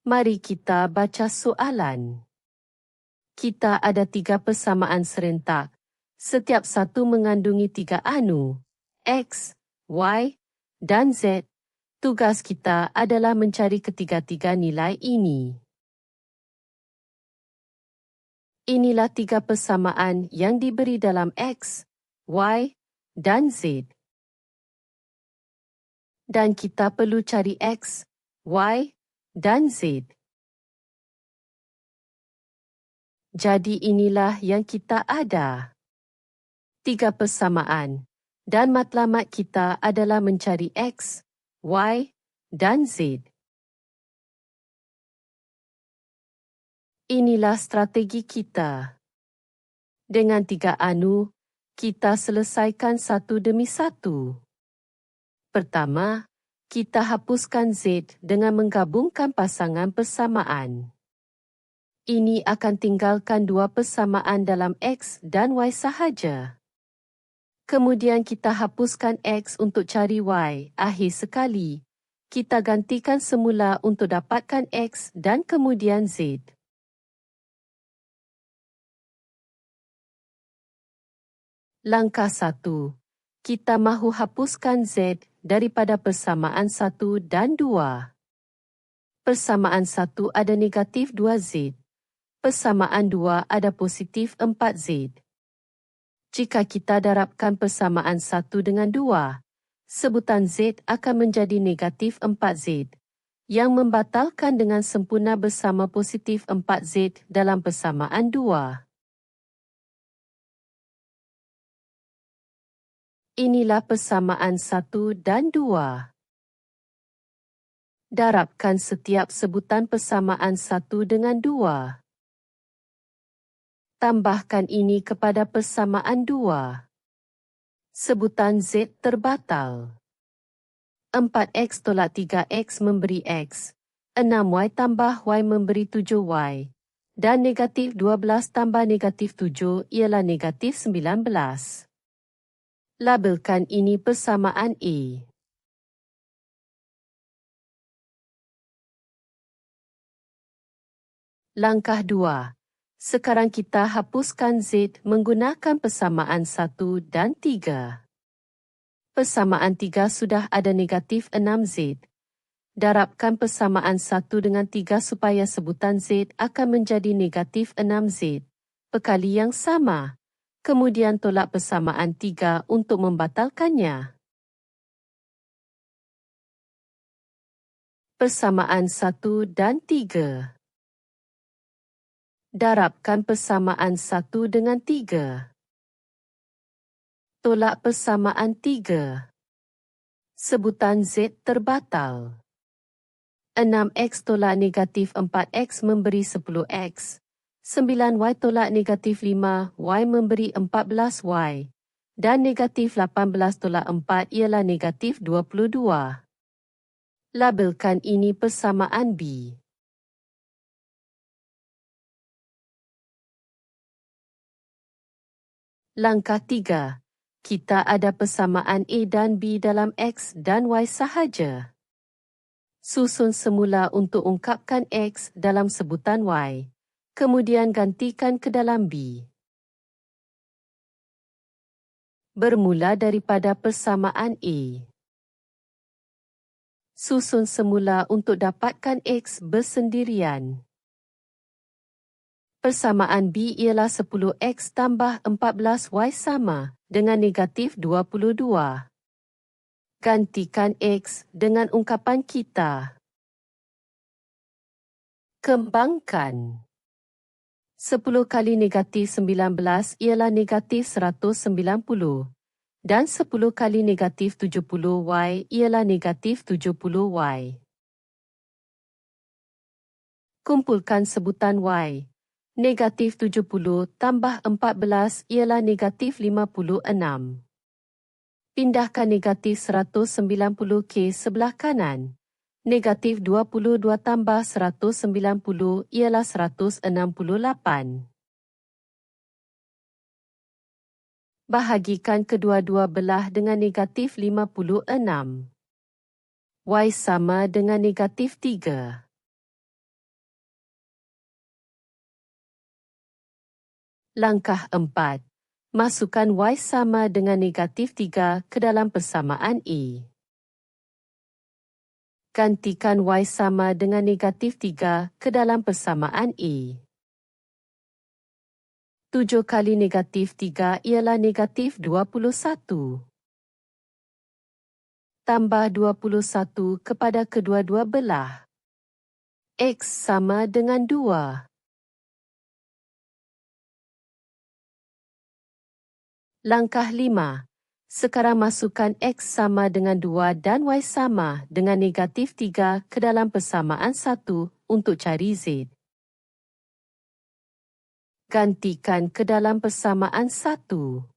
Mari kita baca soalan. Kita ada 3 persamaan serentak. Setiap satu mengandungi 3 anu, X, Y, dan Z. Tugas kita adalah mencari ketiga-tiga nilai ini. Inilah 3 persamaan yang diberi dalam X, Y, dan Z. Dan kita perlu cari X, Y, dan Z. Jadi inilah yang kita ada. 3 persamaan. Dan matlamat kita adalah mencari X, Y, dan Z. Inilah strategi kita. Dengan 3 anu, kita selesaikan satu demi satu. Pertama, kita hapuskan Z dengan menggabungkan pasangan persamaan. Ini akan tinggalkan 2 persamaan dalam X dan Y sahaja. Kemudian kita hapuskan X untuk cari Y. Akhir sekali, kita gantikan semula untuk dapatkan X dan kemudian Z. Langkah 1. Kita mahu hapuskan Z daripada persamaan 1 dan 2. Persamaan 1 ada negatif 2Z. Persamaan 2 ada positif 4Z. Jika kita darabkan persamaan 1 dengan 2, sebutan Z akan menjadi negatif 4Z, yang membatalkan dengan sempurna bersama positif 4Z dalam persamaan 2. Inilah persamaan 1 dan 2. Darabkan setiap sebutan persamaan 1 dengan 2. Tambahkan ini kepada persamaan 2. Sebutan Z terbatal. 4X tolak 3X memberi X. 6Y tambah Y memberi 7Y. Dan negatif 12 tambah negatif 7 ialah negatif 19. Labelkan ini persamaan A. Langkah 2. Sekarang kita hapuskan Z menggunakan persamaan 1 dan 3. Persamaan 3 sudah ada negatif 6Z. Darabkan persamaan 1 dengan 3 supaya sebutan Z akan menjadi negatif 6Z. Perkali yang sama. Kemudian tolak persamaan 3 untuk membatalkannya. Persamaan 1 dan 3. Darabkan persamaan 1 dengan 3. Tolak persamaan 3. Sebutan Z terbatal. 6X tolak negatif 4X memberi 10X. 9Y tolak negatif 5Y memberi 14Y. Dan negatif 18 tolak 4 ialah negatif 22. Labelkan ini persamaan B. Langkah 3. Kita ada persamaan A dan B dalam X dan Y sahaja. Susun semula untuk ungkapkan X dalam sebutan Y. Kemudian gantikan ke dalam B. Bermula daripada persamaan A. Susun semula untuk dapatkan X bersendirian. Persamaan B ialah 10X tambah 14Y sama dengan negatif 22. Gantikan X dengan ungkapan kita. Kembangkan. 10 kali negatif 19 ialah negatif 190. Dan 10 kali negatif 70Y ialah negatif 70Y. Kumpulkan sebutan Y. Negatif 70 tambah 14 ialah negatif 56. Pindahkan negatif 190 ke sebelah kanan. Negatif 22 tambah 190 ialah 168. Bahagikan kedua-dua belah dengan negatif 56. Y sama dengan negatif 3. Langkah 4. Masukkan Y sama dengan negatif 3 ke dalam persamaan A. Gantikan Y sama dengan negatif 3 ke dalam persamaan A. 7 kali negatif 3 ialah negatif 21. Tambah 21 kepada kedua-dua belah. X sama dengan 2. Langkah 5. Sekarang masukkan X sama dengan 2 dan Y sama dengan negatif 3 ke dalam persamaan 1 untuk cari Z. Gantikan ke dalam persamaan 1.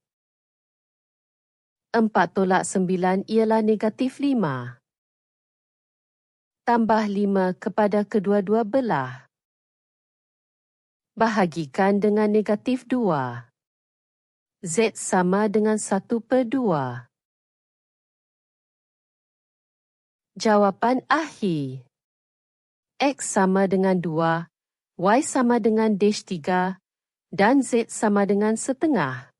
4 tolak 9 ialah negatif 5. Tambah 5 kepada kedua-dua belah. Bahagikan dengan negatif 2. Z sama dengan 1/2. Jawapan akhir. X sama dengan 2, Y sama dengan dash 3 dan Z sama dengan setengah.